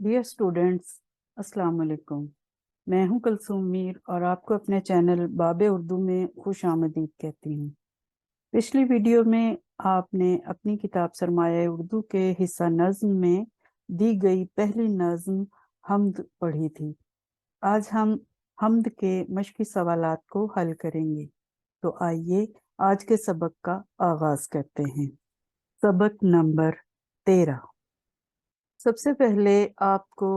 Dear students, अस्सलाम वालेकुम। मैं हूं कुलसूम मीर और आपको अपने चैनल बाबे उर्दू में खुश आमदीद कहती हूँ। पिछली वीडियो में आपने अपनी किताब सरमाया उर्दू के हिस्सा नज़्म में दी गई पहली नज़्म हमद पढ़ी थी। आज हम हमद के मश्की सवालात को हल करेंगे। तो आइए आज के सबक का आगाज करते हैं। सबक नंबर 13। सबसे पहले आपको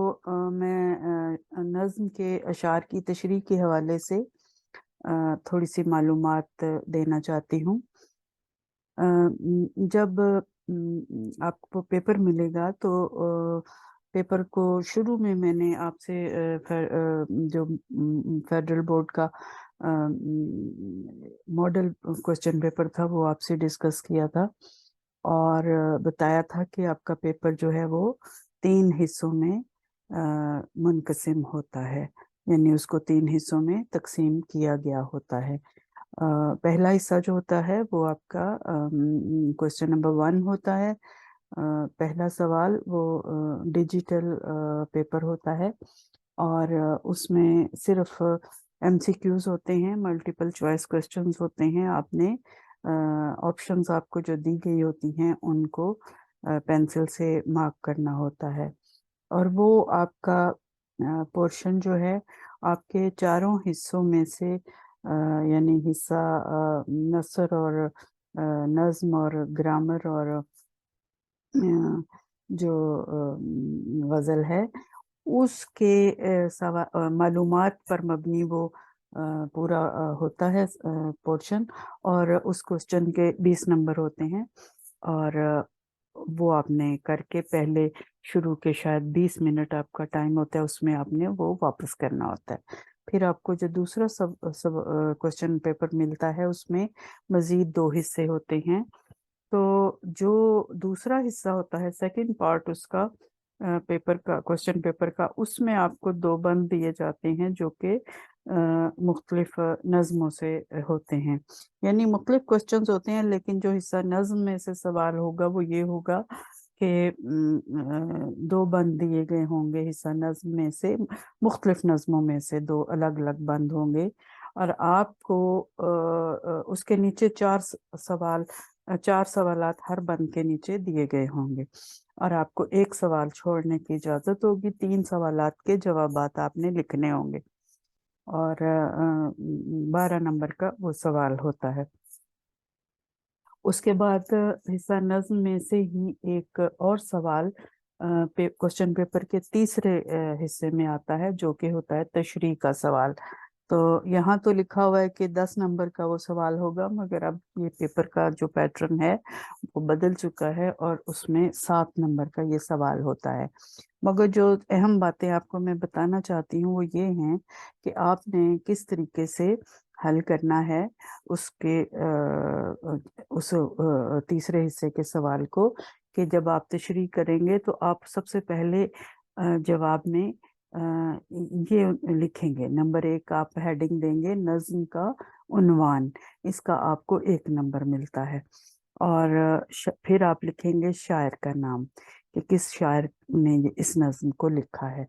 मैं नज़्म के अशार की तशरीह के हवाले से थोड़ी सी मालूमात देना चाहती हूँ। जब आपको पेपर मिलेगा तो पेपर को शुरू में मैंने आपसे जो फेडरल बोर्ड का मॉडल क्वेश्चन पेपर था वो आपसे डिस्कस किया था और बताया था कि आपका पेपर जो है वो 3 हिस्सों में मुनक़सिम होता है, यानी उसको 3 हिस्सों में तकसीम किया गया होता है। पहला हिस्सा जो होता है वो आपका क्वेश्चन नंबर 1 होता है। पहला सवाल वो डिजिटल पेपर होता है और उसमें सिर्फ एमसीक्यूज होते हैं, मल्टीपल चॉइस क्वेश्चंस होते हैं। आपने ऑप्शंस आपको जो दी गई होती हैं उनको पेंसिल से मार्क करना होता है और वो आपका पोर्शन जो है आपके चारों हिस्सों में से यानी हिस्सा नसर और नज़्म और ग्रामर और जो गज़ल है उसके मालूमात पर मबनी वो पूरा होता है पोर्शन। और उस क्वेश्चन के 20 नंबर होते हैं और वो आपने करके पहले शुरू के शायद 20 मिनट आपका टाइम होता है, उसमें आपने वो वापस करना होता है। फिर आपको जो दूसरा सब क्वेश्चन पेपर मिलता है उसमें मज़ीद 2 हिस्से होते हैं। तो जो दूसरा हिस्सा होता है, सेकंड पार्ट उसका पेपर का, क्वेश्चन पेपर का, उसमें आपको 2 बंद दिए जाते हैं जो कि मुख्तलिफ नज़मों से होते हैं, यानी मुख्तलिफ क्वेश्चंस होते हैं, लेकिन जो हिस्सा नज़्म में से सवाल होगा वो ये होगा कि 2 बंद दिए गए होंगे हिस्सा नज़्म में से, मुख्तलिफ नज़मों में से 2 अलग अलग बंद होंगे और आपको उसके नीचे 4 सवालात हर बंद के नीचे दिए गए होंगे और आपको 1 सवाल छोड़ने की इजाज़त होगी। 3 सवालात के जवाबात आपने लिखने होंगे और 12 नंबर का वो सवाल होता है। उसके बाद हिस्सा नज़्म में से ही एक और सवाल क्वेश्चन पेपर के तीसरे हिस्से में आता है जो कि होता है तशरीह का सवाल। तो यहाँ तो लिखा हुआ है कि 10 नंबर का वो सवाल होगा, मगर अब ये पेपर का जो पैटर्न है वो बदल चुका है और उसमें 7 नंबर का ये सवाल होता है। मगर जो अहम बातें आपको मैं बताना चाहती हूँ वो ये हैं कि आपने किस तरीके से हल करना है उसके उस तीसरे हिस्से के सवाल को, कि जब आप तशरीह करेंगे तो आप सबसे पहले जवाब में ये लिखेंगे। नंबर 1 आप हेडिंग देंगे नज़्म का उन्वान, इसका आपको 1 नंबर मिलता है और फिर आप लिखेंगे शायर का नाम कि किस शायर ने इस नज़्म को लिखा है,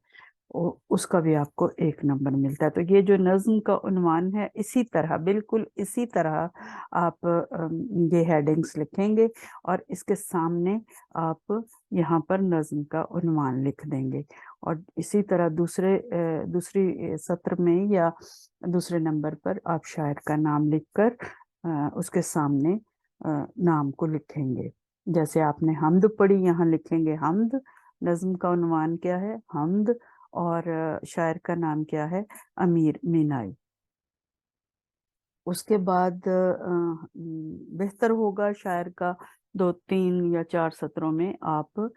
उसका भी आपको 1 नंबर मिलता है। तो ये जो नज़्म का उन्वान है, इसी तरह, बिल्कुल इसी तरह आप ये हेडिंग्स लिखेंगे और इसके सामने आप यहाँ पर नज़्म का उन्वान लिख देंगे और इसी तरह दूसरी सत्र में या दूसरे नंबर पर आप शायर का नाम लिखकर उसके सामने नाम को लिखेंगे। जैसे आपने हमद पढ़ी, यहाँ लिखेंगे हमद, नज़्म का उन्वान क्या है, हमद, और शायर का नाम क्या है, अमीर मीनाई। उसके बाद बेहतर होगा शायर का 2, 3 या 4 सत्रों में आप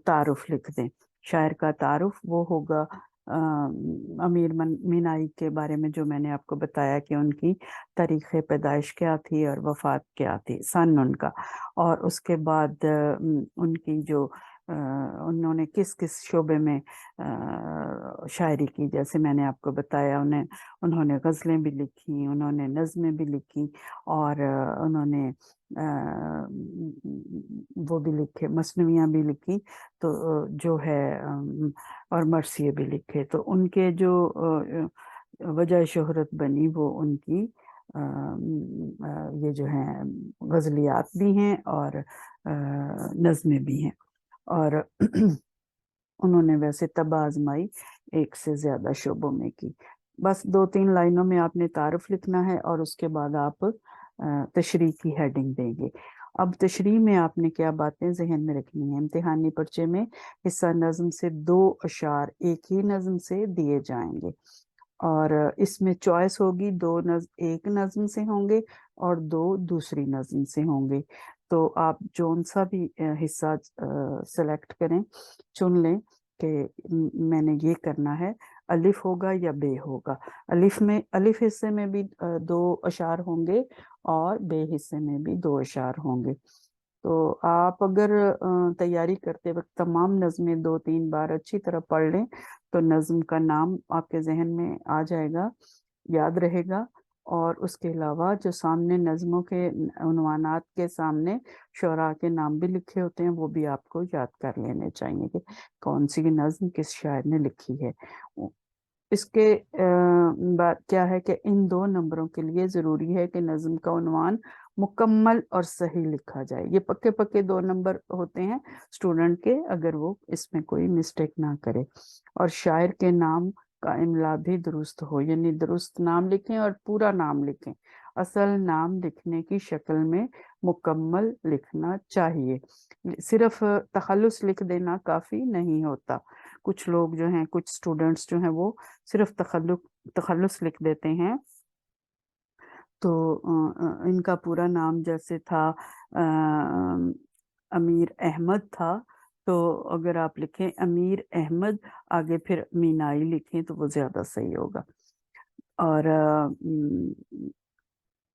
तारुफ लिख दें। शायर का तारुफ वो होगा अमीर मीनाई के बारे में जो मैंने आपको बताया कि उनकी तारीख़ पैदाइश क्या थी और वफ़ात क्या थी, सन उनका, और उसके बाद उनकी जो उन्होंने किस किस शोबे में शायरी की। जैसे मैंने आपको बताया, उन्होंने गज़लें भी लिखी, उन्होंने नज़में भी लिखी, और उन्होंने वो भी लिखे, मसनवियाँ भी लिखी, तो जो है और मरसिए भी लिखे। तो उनके जो वजह शोहरत बनी वो उनकी ये जो हैं गज़लियात भी हैं और नज़में भी हैं। और उन्होंने वैसे तब आजमाई एक से ज्यादा शोबों में की। बस 2-3 लाइनों में आपने तारुफ लिखना है और उसके बाद आप तशरीह की हेडिंग देंगे। अब तशरीह में आपने क्या बातें जहन में रखनी है। इम्तिहानी पर्चे में हिस्सा नज़म से 2 अशार एक ही नज़म से दिए जाएंगे, और इसमें चॉइस होगी, एक नज़म से होंगे और 2 दूसरी नज़म से होंगे। तो आप जौन सा भी हिस्सा सेलेक्ट करें, चुन लें कि मैंने ये करना है, अलिफ होगा या बे होगा। अलिफ हिस्से में भी 2 अशार होंगे और बे हिस्से में भी 2 अशार होंगे। तो आप अगर तैयारी करते वक्त तमाम नज़में 2-3 बार अच्छी तरह पढ़ लें तो नज़म का नाम आपके जहन में आ जाएगा, याद रहेगा। और उसके अलावा जो सामने नज़मों के उन्वानात के सामने शुरा के नाम भी लिखे होते हैं, वो भी आपको याद कर लेने चाहिए कि कौन सी नज़म किस शायर ने लिखी है। इसके बात क्या है कि इन 2 नंबरों के लिए ज़रूरी है कि नज़म का उन्वान मुकम्मल और सही लिखा जाए। ये पक्के पक्के 2 नंबर होते हैं स्टूडेंट के, अगर वो इसमें कोई मिस्टेक ना करे। और शायर के नाम का इमला भी दुरुस्त हो, यानी दुरुस्त नाम लिखें और पूरा नाम लिखें। असल नाम लिखने की शक्ल में मुकम्मल लिखना चाहिए। सिर्फ तखल्लुस लिख देना काफ़ी नहीं होता। कुछ लोग जो हैं, कुछ स्टूडेंट्स जो हैं, वो सिर्फ तखल्लुस लिख देते हैं। तो इनका पूरा नाम जैसे था अमीर अहमद था, तो अगर आप लिखें अमीर अहमद आगे फिर मीनाई लिखें तो वो ज़्यादा सही होगा। और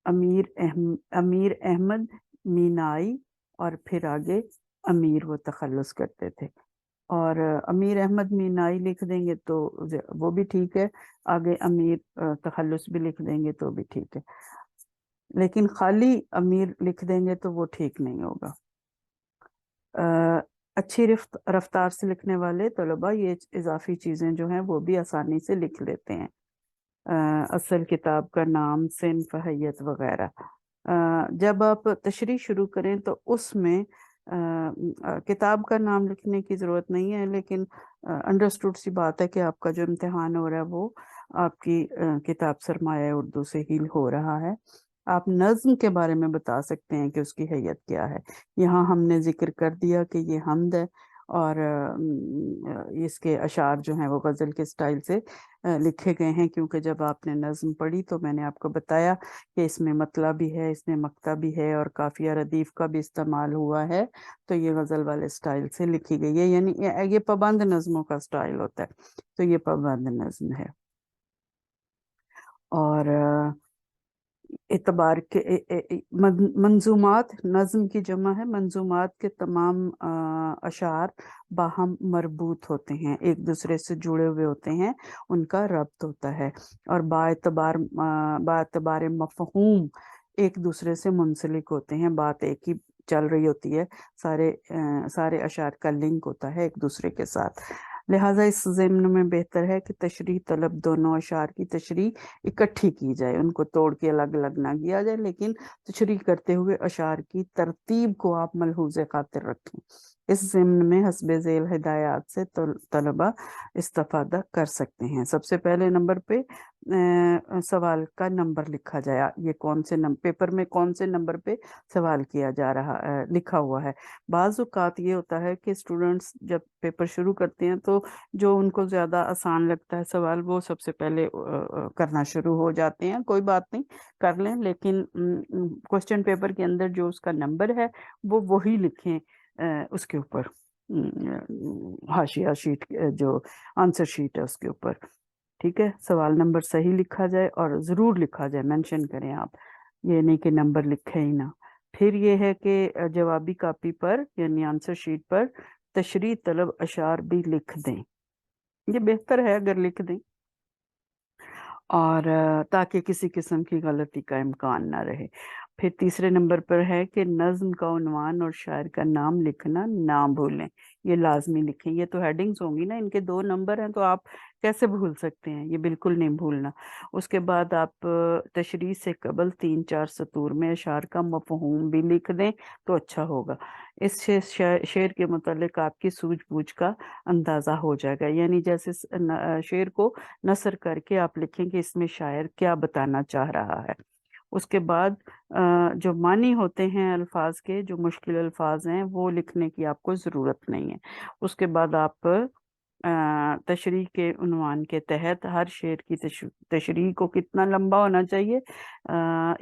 अमीर अहमद मीनाई और फिर आगे अमीर वो तखल्लुस करते थे। और अमीर अहमद मीनाई लिख देंगे तो वो भी ठीक है, आगे अमीर तखल्लुस भी लिख देंगे तो भी ठीक है, लेकिन खाली अमीर लिख देंगे तो वो ठीक नहीं होगा। अच्छी रफ्तार से लिखने वाले तलबा ये इजाफी चीज़ें जो हैं वो भी आसानी से लिख लेते हैं। असल किताब का नाम, सिन्फ, हैयत वगैरह। जब आप तशरीह शुरू करें तो उसमें किताब का नाम लिखने की ज़रूरत नहीं है, लेकिन अंडरस्टूड सी बात है कि आपका जो इम्तिहान हो रहा है वो आपकी किताब सरमाया उर्दू से ही हो रहा है। आप नज़्म के बारे में बता सकते हैं कि उसकी हैयत क्या है। यहाँ हमने जिक्र कर दिया कि ये हमद है, और इसके अशार जो हैं वो गज़ल के स्टाइल से लिखे गए हैं, क्योंकि जब आपने नज़्म पढ़ी तो मैंने आपको बताया कि इसमें मतला भी है, इसमें मक्ता भी है और काफिया रदीफ का भी इस्तेमाल हुआ है। तो ये गज़ल वाले स्टाइल से लिखी गई है, यानी ये पाबंद नज़मों का स्टाइल होता है, तो ये पाबंद नज़म है। और एतबार के मंजूमात, नज़म की जमा है, मंजूमात के तमाम अशार बाहम मरबूत होते हैं, एक दूसरे से जुड़े हुए होते हैं, उनका रब्त होता है। और बाएतबार मफ़हूम एक दूसरे से मुंसलिक होते हैं, बात एक ही चल रही होती है, सारे अशार का लिंक होता है एक दूसरे के साथ। लिहाजा इस ज़िम्न में बेहतर है कि तशरीह तलब दोनों अशार की तशरीह इकट्ठी की जाए, उनको तोड़ के अलग अलग ना किया जाए, लेकिन तशरीह करते हुए अशार की तरतीब को आप मलहूज़ खातिर रखें। इस ज़िम्न में हस्बे ज़ेल हिदायत से तलबा इस्तेफादा कर सकते हैं। सबसे पहले नंबर पे सवाल का नंबर लिखा जाए, ये कौन से पेपर में कौन से नंबर पे सवाल किया जा रहा लिखा हुआ है। बाज़ औक़ात ये होता है कि स्टूडेंट्स जब पेपर शुरू करते हैं तो जो उनको ज़्यादा आसान लगता है सवाल, वो सबसे पहले करना शुरू हो जाते हैं। कोई बात नहीं, कर लें, लेकिन क्वेश्चन पेपर के अंदर जो उसका नंबर है वो वही लिखें उसके ऊपर, हाशिया शीट जो आंसर शीट है उसके ऊपर। ठीक है, सवाल नंबर सही लिखा जाए और ज़रूर लिखा जाए, मेंशन करें आप, ये नहीं कि नंबर लिखे ही ना। फिर ये है कि जवाबी कापी पर यानी आंसर शीट पर तशरीह तलब अशार भी लिख दें। ये बेहतर है अगर लिख दें, और ताकि किसी किस्म की गलती का इम्कान ना रहे। फिर तीसरे नंबर पर है कि नज्म का उन्वान और शायर का नाम लिखना ना भूलें, ये लाजमी लिखें। ये तो हेडिंग्स होंगी ना, इनके 2 नंबर हैं तो आप कैसे भूल सकते हैं, ये बिल्कुल नहीं भूलना। उसके बाद आप तशरीह से कबल 3-4 सतूर में अशार का मफहूम भी लिख दें तो अच्छा होगा। इससे शेर के मुतालिक आपकी सूझबूझ का अंदाजा हो जाएगा। यानी जैसे शेर को नसर करके आप लिखें कि इसमें शायर क्या बताना चाह रहा है। उसके बाद जो मानी होते हैं अल्फाज के, जो मुश्किल अल्फाज हैं, वो लिखने की आपको ज़रूरत नहीं है। उसके बाद आप तशरीह के उन्वान के तहत हर शेर की तशरीह को कितना लंबा होना चाहिए,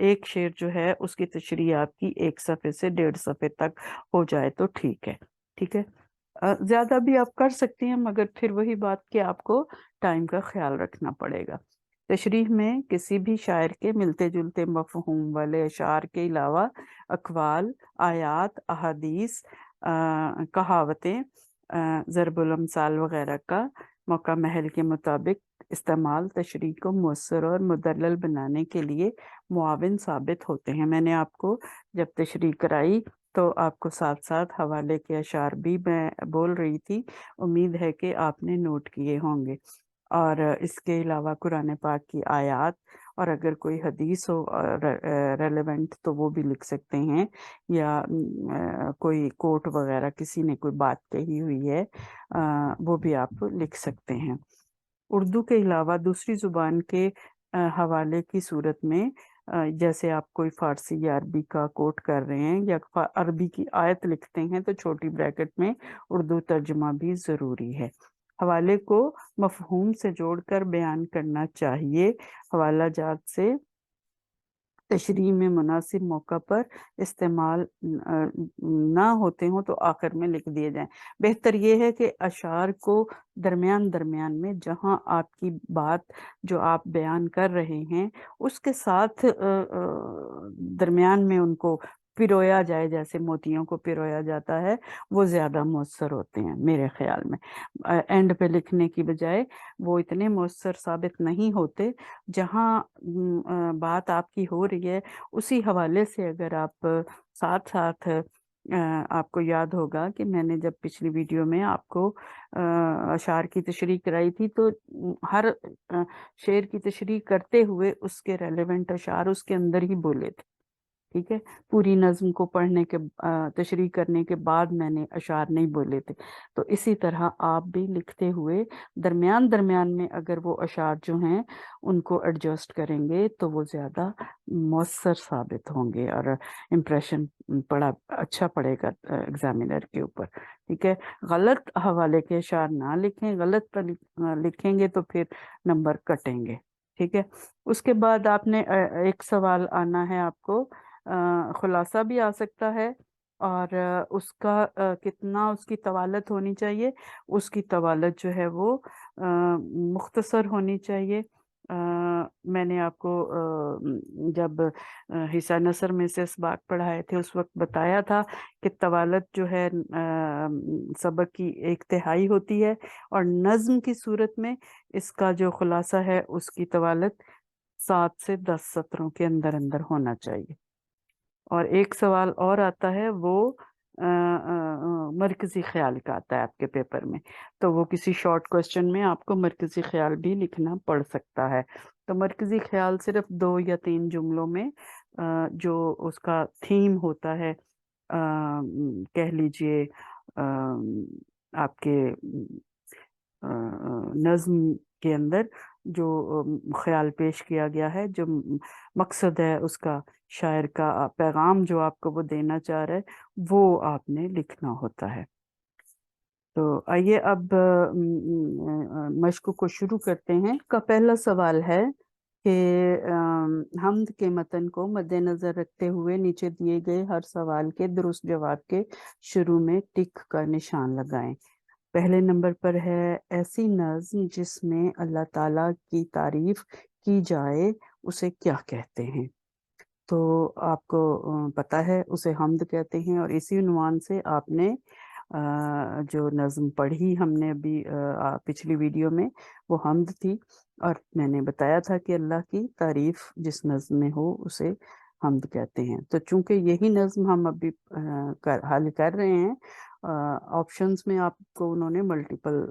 एक शेर जो है उसकी तशरीह आपकी 1 सफ़े से 1.5 सफ़े तक हो जाए तो ठीक है। ठीक है, ज़्यादा भी आप कर सकती हैं, मगर फिर वही बात कि आपको टाइम का ख्याल रखना पड़ेगा। तशरीह में किसी भी शायर के मिलते जुलते मफहूम वाले अशार के अलावा अक़वाल, आयात, अहादीस, कहावतें, ज़रबुल अमसाल वगैरह का मौका महल के मुताबिक इस्तेमाल तशरीह को मुयस्सर और मुदल्लल बनाने के लिए मुआविन साबित होते हैं। मैंने आपको जब तशरीह कराई तो आपको साथ साथ हवाले के अशार भी मैं बोल रही थी, उम्मीद है कि आपने नोट किए होंगे। और इसके अलावा कुरान पाक की आयात, और अगर कोई हदीस हो रेलेवेंट तो वो भी लिख सकते हैं, या कोई कोट वगैरह किसी ने कोई बात कही हुई है, वो भी आप लिख सकते हैं। उर्दू के अलावा दूसरी ज़ुबान के हवाले की सूरत में, जैसे आप कोई फ़ारसी या अरबी का कोट कर रहे हैं या अरबी की आयत लिखते हैं तो छोटी ब्रैकेट में उर्दू तर्जुमा भी ज़रूरी है। हवाले को मफहूम से जोड़कर बयान करना चाहिए। हवाला जात से तशरीह में मुनासिब मौका पर इस्तेमाल ना होते हों तो आखिर में लिख दिए जाएं। बेहतर ये है कि अशार को दरमियान दरमियान में, जहां आपकी बात जो आप बयान कर रहे हैं उसके साथ दरमियान में उनको पिरोया जाए, जैसे मोतियों को पिरोया जाता है, वो ज़्यादा मौसर होते हैं मेरे ख्याल में। एंड पे लिखने की बजाय वो इतने मौसर साबित नहीं होते। जहाँ बात आपकी हो रही है उसी हवाले से अगर आप साथ साथ, आपको याद होगा कि मैंने जब पिछली वीडियो में आपको अशार की तशरीह कराई थी तो हर शेर की तशरीह करते हुए उसके रेलेवेंट अशार उसके अंदर ही बोले थे। ठीक है, पूरी नज्म को पढ़ने के तशरीह करने के बाद मैंने अशार नहीं बोले थे। तो इसी तरह आप भी लिखते हुए दरमियान दरमियान में अगर वो अशार जो हैं उनको एडजस्ट करेंगे तो वो ज़्यादा मौसर साबित होंगे और इम्प्रेशन बड़ा अच्छा पड़ेगा एग्जामिनर के ऊपर। ठीक है, गलत हवाले के अशार ना लिखें, गलत पर लिखेंगे तो फिर नंबर कटेंगे। ठीक है, उसके बाद आपने एक सवाल आना है आपको, खुलासा भी आ सकता है, और उसका कितना उसकी तवालत होनी चाहिए, उसकी तवालत जो है वो मुख्तसर होनी चाहिए। मैंने आपको जब हिस्सा नसर में से इसबाक पढ़ाए थे उस वक्त बताया था कि तवालत जो है सबक की 1/3 होती है, और नज्म की सूरत में इसका जो खुलासा है उसकी तवालत 7 से 10 सत्रों के अंदर अंदर होना चाहिए। और एक सवाल और आता है, वो मरकजी ख्याल का आता है आपके पेपर में, तो वो किसी शॉर्ट क्वेश्चन में आपको मरकजी ख्याल भी लिखना पड़ सकता है। तो मरकजी ख्याल सिर्फ 2 या 3 जुमलों में जो उसका थीम होता है, कह लीजिए आपके नज्म के अंदर जो ख्याल पेश किया गया है, जो मकसद है उसका, शायर का पैगाम जो आपको वो देना चाह रहा है, वो आपने लिखना होता है। तो आइए अब मश्क को शुरू करते हैं। का पहला सवाल है कि हम्द के मतन को मद्देनजर रखते हुए नीचे दिए गए हर सवाल के दुरुस्त जवाब के शुरू में टिक का निशान लगाएं। पहले नंबर पर है, ऐसी नज़्म जिसमें अल्लाह ताला की तारीफ की जाए उसे क्या कहते हैं। तो आपको पता है उसे हम्द कहते हैं, और इसी उन्वान से आपने जो नज़्म पढ़ी हमने अभी पिछली वीडियो में, वो हमद थी, और मैंने बताया था कि अल्लाह की तारीफ जिस नज़्म में हो उसे हमद कहते हैं। तो चूंकि यही नज़्म हम अभी हल कर रहे हैं, ऑप्शंस में आपको उन्होंने मल्टीपल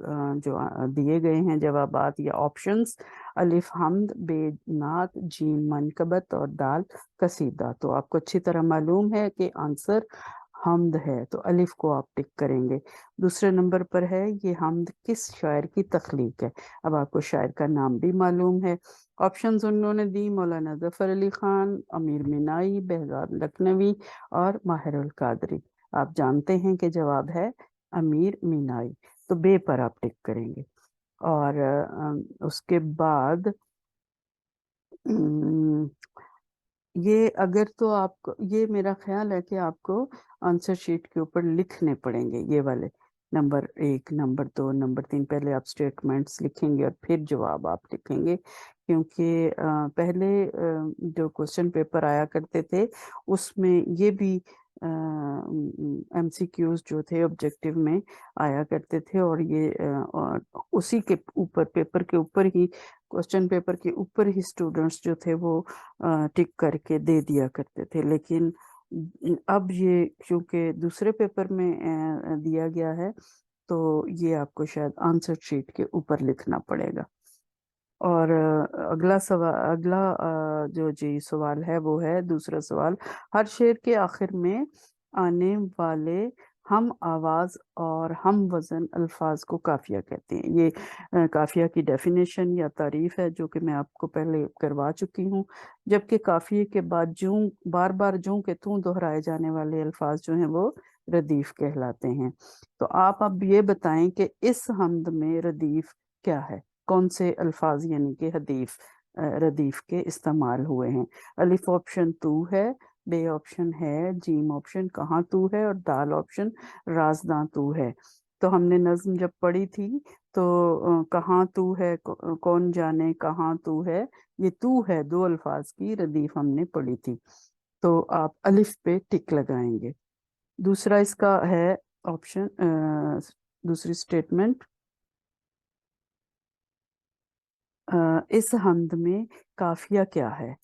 जो दिए गए हैं जवाबात या ऑप्शंस, अलिफ हमद, बे नात, जीम मनकबत और दाल कसीदा। तो आपको अच्छी तरह मालूम है कि आंसर हमद है, तो अलिफ को आप टिक करेंगे। दूसरे नंबर पर है ये हमद किस शायर की तख्लीक है। अब आपको शायर का नाम भी मालूम है। ऑप्शंस उन्होंने दी मौलाना जफर अली खान, अमीर मीनाई, बहजाद लखनवी और माहिर उल कादरी। आप जानते हैं कि जवाब है अमीर मीनाई, तो बे पर आप टिक करेंगे। और उसके बाद ये अगर तो आपको, ये मेरा ख्याल है कि आपको आंसर शीट के ऊपर लिखने पड़ेंगे ये वाले, नंबर 1, नंबर 2, नंबर 3, पहले आप स्टेटमेंट्स लिखेंगे और फिर जवाब आप लिखेंगे, क्योंकि पहले जो क्वेश्चन पेपर आया करते थे उसमें ये भी MCQs जो थे ऑब्जेक्टिव में आया करते थे, और ये और उसी के ऊपर, पेपर के ऊपर ही, क्वेश्चन पेपर के ऊपर ही स्टूडेंट्स जो थे वो टिक करके दे दिया करते थे। लेकिन अब ये क्योंकि दूसरे पेपर में दिया गया है, तो ये आपको शायद आंसर शीट के ऊपर लिखना पड़ेगा। और अगला सवाल, अगला जो जी सवाल है वो है दूसरा सवाल, हर शेर के आखिर में आने वाले हम आवाज और हम वजन अल्फाज को काफिया कहते हैं। ये काफिया की डेफिनेशन या तारीफ है जो कि मैं आपको पहले करवा चुकी हूँ। जबकि काफिए के बाद जूं, बार बार जूं के तू दोहराए जाने वाले अल्फाज जो हैं वो रदीफ कहलाते हैं। तो आप अब ये बताएं कि इस हमद में रदीफ क्या है, कौन से अल्फाज यानी कि हदीफ रदीफ के इस्तेमाल हुए हैं। अलिफ ऑप्शन तू है, बे ऑप्शन है, जीम ऑप्शन कहाँ तू है, और दाल ऑप्शन राजदां तू है। तो हमने नज्म जब पढ़ी थी तो कहाँ तू है, कौन जाने कहाँ तू है, ये तू है दो अल्फाज की रदीफ हमने पढ़ी थी। तो आप अलिफ पे टिक लगाएंगे। दूसरा इसका है ऑप्शन, दूसरी स्टेटमेंट, इस हमद में काफिया क्या है।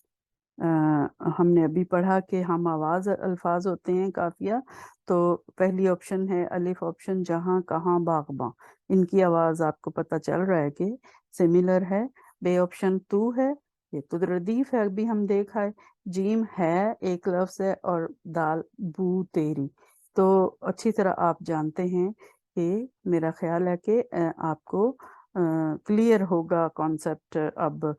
हमने अभी पढ़ा कि हम आवाज अल्फाज होते हैं काफिया। तो पहली ऑप्शन है अलिफ ऑप्शन जहाँ कहाँ बागबां, इनकी आवाज आपको पता चल रहा है कि सिमिलर है। बे ऑप्शन तू है, ये तो रदीफ है, अभी हम देखा है। जीम है एक लफ्ज है, और दाल बू तेरी। तो अच्छी तरह आप जानते हैं कि मेरा ख्याल है कि आपको क्लियर होगा कॉन्सेप्ट अब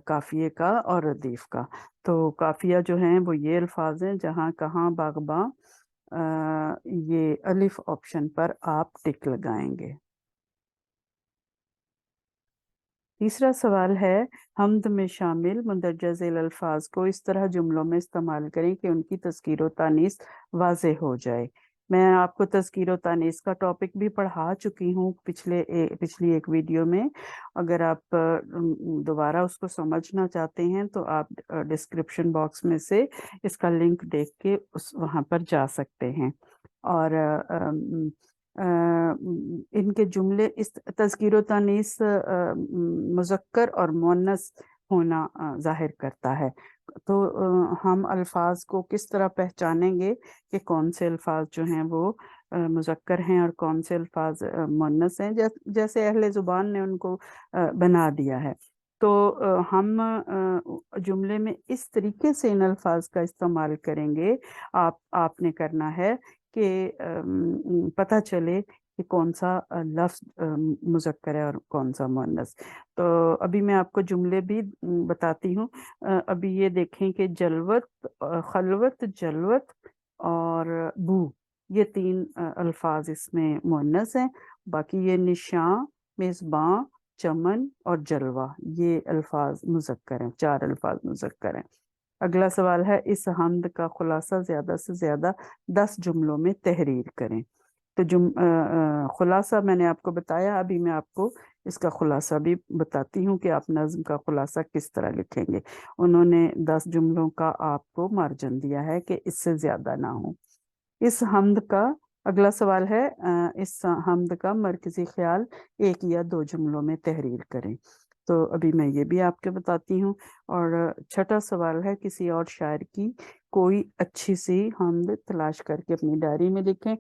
काफिए का और रदीफ का। तो काफिया जो है वो ये अल्फाज हैं जहाँ कहाँ बागबां, ये अलिफ ऑप्शन पर आप टिक लगाएंगे। तीसरा सवाल है, हमद में शामिल मंदरजा झेल अल्फाज को इस तरह जुमलों में इस्तेमाल करें कि उनकी तज़कीर व तानीस वाज़ेह हो जाए। मैं आपको तज़कीर व तानीस का टॉपिक भी पढ़ा चुकी हूँ पिछली एक वीडियो में। अगर आप दोबारा उसको समझना चाहते हैं तो आप डिस्क्रिप्शन बॉक्स में से इसका लिंक देख के वहाँ पर जा सकते हैं। और इनके जुमले, इस तज़कीर व तानीस मुज़क्कर और मुअन्नस होना जाहिर करता है। तो हम अल्फाज को किस तरह पहचानेंगे कि कौन से अल्फाज जो हैं वो मुज़क्कर हैं और कौन से अल्फाज मुअन्नस हैं, जैसे अहले ज़ुबान ने उनको बना दिया है। तो हम जुमले में इस तरीके से इन अल्फाज का इस्तेमाल करेंगे, आपने करना है कि पता चले कि कौन सा लफ्ज मुज़क्कर है और कौन सा मुअन्नस। तो अभी मैं आपको जुमले भी बताती हूँ। अभी ये देखें कि जलवत, खलवत, जलवत और बू, ये 3 अल्फाज इसमें मुअन्नस हैं। बाकी ये निशां, मेज़बां, चमन और जलवा, ये अल्फाज मुज़क्कर हैं, 4 अल्फाज मुज़क्कर हैं। अगला सवाल है, इस हमद का खुलासा ज्यादा से ज्यादा 10 जुमलों में तहरीर करें। तो खुलासा मैंने आपको बताया, अभी मैं आपको इसका खुलासा भी बताती हूँ कि आप नज्म का खुलासा किस तरह लिखेंगे। उन्होंने 10 जुमलों का आपको मार्जिन दिया है कि इससे ज्यादा ना हो। इस हमद का अगला सवाल है इस हमद का मरकजी ख्याल एक या दो जुमलों में तहरीर करें। तो अभी मैं ये भी आपके बताती हूँ। और छठा सवाल है किसी और शायर की कोई अच्छी सी हमद तलाश करके अपनी डायरी में लिखें।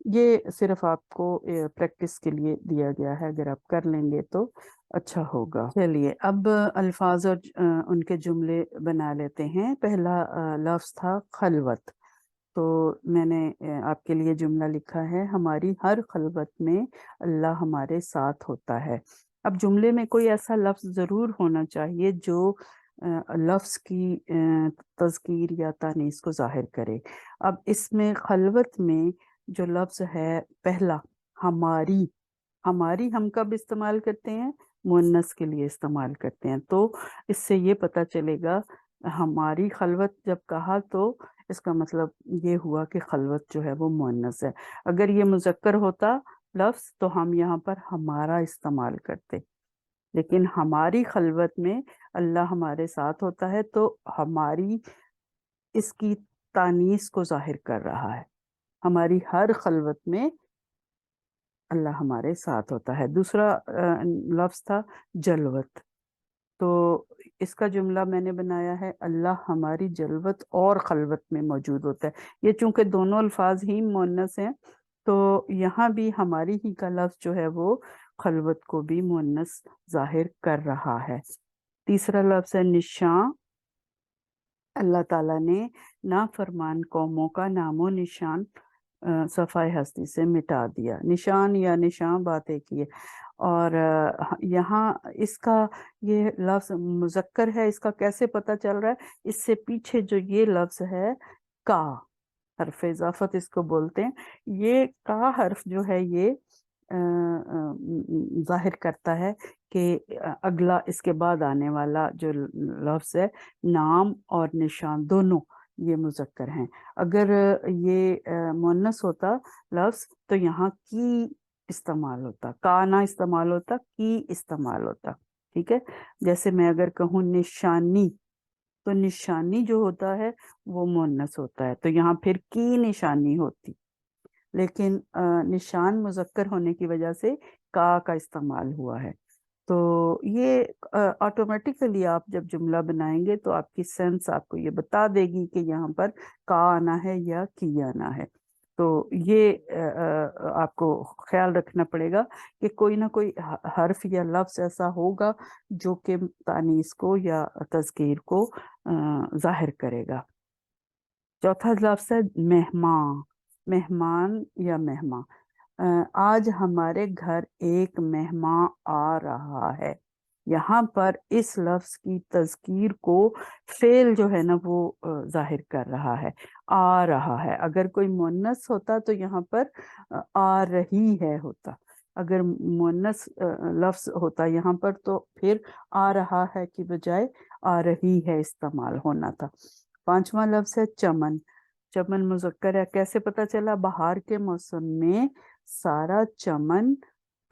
ये सिर्फ आपको प्रैक्टिस के लिए दिया गया है, अगर आप कर लेंगे तो अच्छा होगा। चलिए अब अल्फाज और उनके जुमले बना लेते हैं। पहला लफ्ज था खलवत। तो मैंने आपके लिए जुमला लिखा है, हमारी हर खलवत में अल्लाह हमारे साथ होता है। अब जुमले में कोई ऐसा लफ्ज जरूर होना चाहिए जो लफ्ज की तज़कीर या तानीस को जाहिर करे। अब इसमें खलवत में जो लफ्ज है पहला हमारी, हमारी हम कब इस्तेमाल करते हैं? मुअन्नस के लिए इस्तेमाल करते हैं। तो इससे ये पता चलेगा, हमारी खलवत जब कहा तो इसका मतलब ये हुआ कि खलवत जो है वो मुअन्नस है। अगर ये मुज़क्कर होता लफ्ज तो हम यहाँ पर हमारा इस्तेमाल करते, लेकिन हमारी खलवत में अल्लाह हमारे साथ होता है तो हमारी इसकी तानीस को जाहिर कर रहा है। हमारी हर खलवत में अल्लाह हमारे साथ होता है। दूसरा लफ्ज था जलवत। तो इसका जुमला मैंने बनाया है, अल्लाह हमारी जलवत और खलवत में मौजूद होता है। ये चूंकि दोनों अल्फाज ही मुअन्नस हैं तो यहाँ भी हमारी ही का लफ्ज जो है वो खलवत को भी मुअन्नस जाहिर कर रहा है। तीसरा लफ्ज है निशान। अल्लाह ताला ने नाफरमान कौमों का नामो निशान सफ़ाए हस्ती से मिटा दिया। निशान या निशान बात एक ही है। और यहाँ इसका ये लफ्ज मुज़क्कर है, इसका कैसे पता चल रहा है? इससे पीछे जो ये लफ्ज है का, हर्फ इजाफत इसको बोलते हैं। ये का हर्फ जो है ये जाहिर करता है कि अगला इसके बाद आने वाला जो लफ्ज है नाम और निशान दोनों ये मुज़क्कर हैं। अगर ये मुअन्नस होता लफ्ज तो यहाँ की इस्तेमाल होता, का ना इस्तेमाल होता, की इस्तेमाल होता। ठीक है, जैसे मैं अगर कहूँ निशानी तो निशानी जो होता है वो मुअन्नस होता है, तो यहाँ फिर की निशानी होती। लेकिन निशान मुज़क्कर होने की वजह से का इस्तेमाल हुआ है। तो ये ऑटोमेटिकली आप जब जुमला बनाएंगे तो आपकी सेंस आपको ये बता देगी कि यहाँ पर का आना है या की आना है। तो ये आपको ख्याल रखना पड़ेगा कि कोई ना कोई हर्फ या लफ्ज ऐसा होगा जो कि तानीस को या तज़कीर को जाहिर करेगा। चौथा लफ्ज है मेहमान। मेहमान या मेहमान। आज हमारे घर एक मेहमान आ रहा है। यहाँ पर इस लफ्ज की तज़कीर को फेल जो है ना वो जाहिर कर रहा है, आ रहा है। अगर कोई मुअन्नस होता तो यहाँ पर आ रही है होता। अगर मुअन्नस लफ्ज होता यहाँ पर तो फिर आ रहा है की बजाय आ रही है इस्तेमाल होना था। पांचवा लफ्ज है चमन। चमन मुज़क्कर है, कैसे पता चला? बहार के मौसम में सारा चमन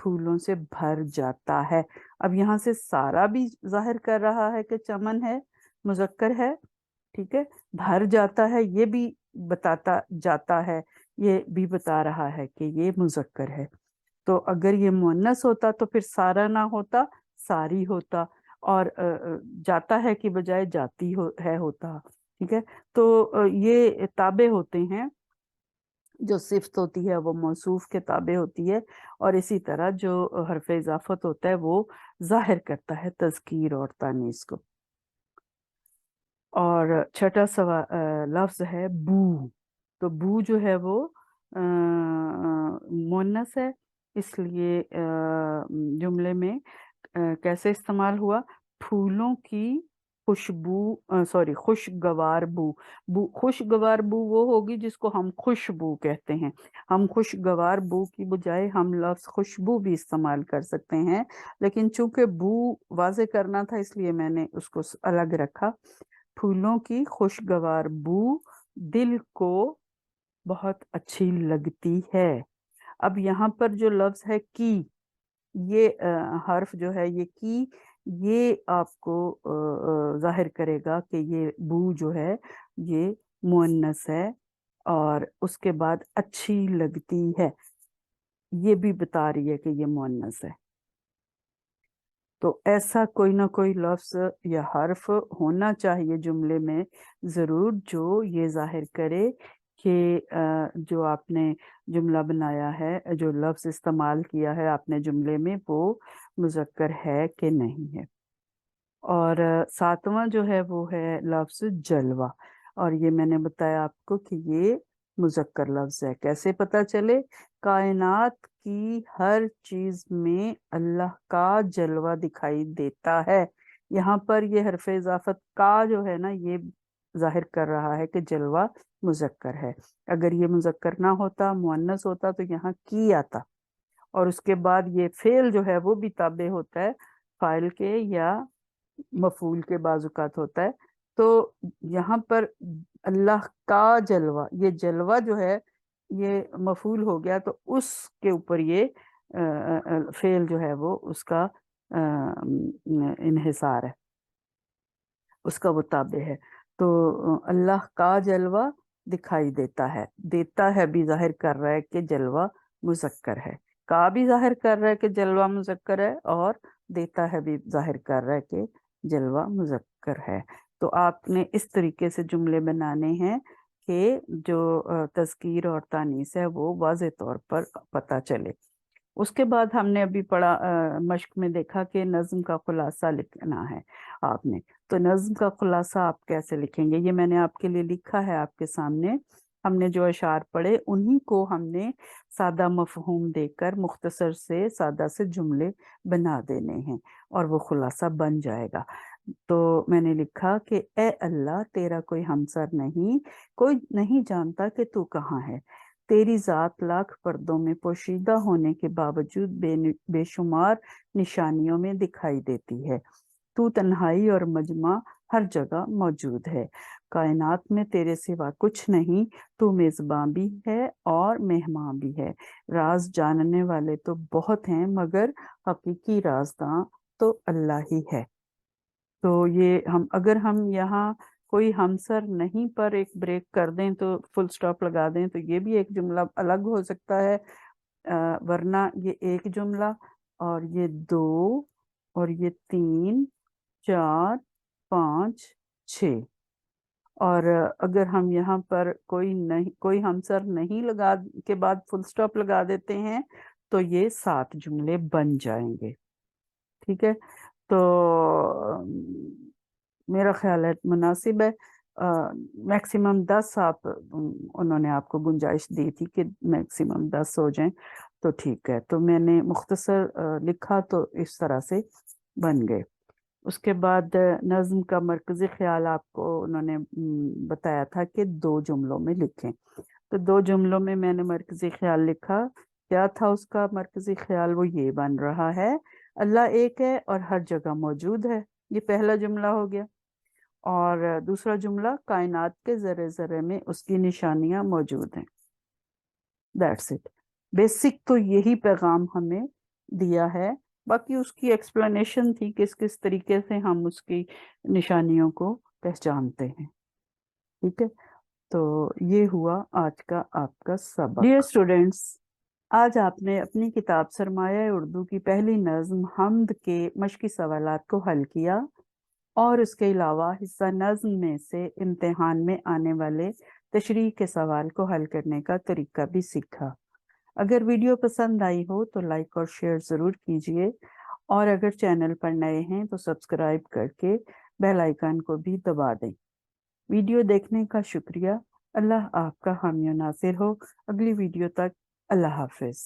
फूलों से भर जाता है। अब यहाँ से सारा भी जाहिर कर रहा है कि चमन है, मुज़क्कर है। ठीक है, भर जाता है ये भी बताता जाता है, ये भी बता रहा है कि ये मुज़क्कर है। तो अगर ये मुअन्नस होता तो फिर सारा ना होता, सारी होता। और जाता है की बजाय जाती है होता। ठीक है, तो ये ताबे होते हैं, जो सिफ्त होती है वो मौसूफ के ताबे होती है। और इसी तरह जो हर्फ इजाफत होता है वो जाहिर करता है तज़कीर और तानीस को। और छठा लफ्ज है बू। तो बू जो है वो मुअन्नस है, इसलिए जुमले में कैसे इस्तेमाल हुआ? फूलों की खुशबू, सॉरी खुशगवार बू। बू खुशगवार बू वो होगी जिसको हम खुशबू कहते हैं। हम खुशगवार बू की बजाय हम लफ्ज खुशबू भी इस्तेमाल कर सकते हैं, लेकिन चूंकि बू वाज़े करना था इसलिए मैंने उसको अलग रखा। फूलों की खुशगवार बू दिल को बहुत अच्छी लगती है। अब यहाँ पर जो लफ्ज है की, ये हर्फ जो है ये की, ये आपको जाहिर करेगा कि ये बू जो है ये मुअन्नस है। اور اس کے بعد اچھی لگتی ہے، یہ بھی بتا رہی ہے کہ یہ مؤنث ہے۔ تو ایسا کوئی نہ کوئی لفظ یا حرف ہونا چاہیے جملے میں ضرور، جو یہ ظاہر کرے کہ جو آپ نے جملہ بنایا ہے، جو لفظ استعمال کیا ہے آپ نے جملے میں، وہ مذکر ہے کہ نہیں ہے۔ اور ساتواں جو ہے وہ ہے لفظ جلوہ، اور یہ میں نے بتایا آپ کو کہ یہ مذکر لفظ ہے۔ کیسے پتہ چلے؟ کائنات کی ہر چیز میں اللہ کا جلوہ دکھائی دیتا ہے۔ یہاں پر یہ حرف اضافت کا جو ہے نا، یہ ظاہر کر رہا ہے کہ جلوہ مذکر ہے۔ اگر یہ مذکر نہ ہوتا، مؤنث ہوتا، تو یہاں کی آتا، اور اس کے بعد یہ فعل جو ہے وہ بھی تابع ہوتا ہے فاعل کے یا مفعول کے، بعض اوقات ہوتا ہے۔ تو یہاں پر اللہ کا جلوہ، یہ جلوہ جو ہے یہ مفعول ہو گیا، تو اس کے اوپر یہ فعل جو ہے وہ اس کا انحصار ہے، اس کا وہ تابع ہے۔ تو اللہ کا جلوہ دکھائی دیتا ہے بھی ظاہر کر رہا ہے کہ جلوہ مذکر ہے، کا بھی ظاہر کر رہا ہے کہ جلوہ مذکر ہے، اور دیتا ہے بھی ظاہر کر رہا ہے کہ جلوہ مذکر ہے۔ تو آپ نے اس طریقے سے جملے بنانے ہیں کہ جو تذکیر اور تانیث ہے وہ واضح طور پر پتہ چلے۔ اس کے بعد ہم نے ابھی پڑھا، مشق میں دیکھا کہ نظم کا خلاصہ لکھنا ہے آپ نے۔ تو نظم کا خلاصہ آپ کیسے لکھیں گے؟ یہ میں نے آپ کے لیے لکھا ہے آپ کے سامنے۔ ہم نے جو اشعار پڑھے انہی کو ہم نے سادہ مفہوم دے کر مختصر سے سادہ سے جملے بنا دینے ہیں، اور وہ خلاصہ بن جائے گا۔ تو میں نے لکھا کہ اے اللہ، تیرا کوئی ہمسر نہیں، کوئی نہیں جانتا کہ تو کہاں ہے۔ تیری ذات لاکھ پردوں میں پوشیدہ ہونے کے باوجود بے شمار نشانیوں میں دکھائی دیتی ہے۔ تو تنہائی اور مجمع ہر جگہ موجود ہے۔ کائنات میں تیرے سوا کچھ نہیں، تو میزباں بھی ہے اور مہمان بھی ہے۔ راز جاننے والے تو بہت ہیں، مگر حقیقی رازداں تو اللہ ہی ہے۔ تو یہ اگر ہم یہاں کوئی ہمسر نہیں پر ایک بریک کر دیں، تو فل سٹاپ لگا دیں، تو یہ بھی ایک جملہ الگ ہو سکتا ہے، ورنہ یہ ایک جملہ، اور یہ دو، اور یہ تین، چار، پانچ، چھ۔ اور اگر ہم یہاں پر کوئی ہمسر نہیں لگا کے بعد فل سٹاپ لگا دیتے ہیں، تو یہ 7 جملے بن جائیں گے۔ ٹھیک ہے، تو میرا خیال ہے مناسب ہے۔ میکسیمم 10 انہوں نے آپ کو گنجائش دی تھی کہ میکسیمم 10 ہو جائیں، تو ٹھیک ہے۔ تو میں نے مختصر لکھا تو اس طرح سے بن گئے۔ اس کے بعد نظم کا مرکزی خیال آپ کو انہوں نے بتایا تھا کہ 2 جملوں میں لکھیں۔ تو 2 جملوں میں نے مرکزی خیال لکھا۔ کیا تھا اس کا مرکزی خیال؟ وہ یہ بن رہا ہے، اللہ ایک ہے اور ہر جگہ موجود ہے، یہ پہلا جملہ ہو گیا۔ اور دوسرا جملہ، کائنات کے ذرے ذرے میں اس کی نشانیاں موجود ہیں۔ That's it. بیسک تو یہی پیغام ہمیں دیا ہے، باقی اس کی ایکسپلینیشن تھی کس طریقے سے ہم اس کی نشانیوں کو پہچانتے ہیں۔ ٹھیک ہے، تو یہ ہوا آج کا آپ کا سبق۔ ڈیئر اسٹوڈینٹس، آج آپ نے اپنی کتاب سرمایہ اردو کی پہلی نظم حمد کے مشقی سوالات کو حل کیا، اور اس کے علاوہ حصہ نظم میں سے امتحان میں آنے والے تشریح کے سوال کو حل کرنے کا طریقہ بھی سیکھا۔ اگر ویڈیو پسند آئی ہو تو لائک اور شیئر ضرور کیجیے، اور اگر چینل پر نئے ہیں تو سبسکرائب کر کے بیل آئیکن کو بھی دبا دیں۔ ویڈیو دیکھنے کا شکریہ۔ اللہ آپ کا حامی و ناصر ہو۔ اگلی ویڈیو تک اللہ حافظ۔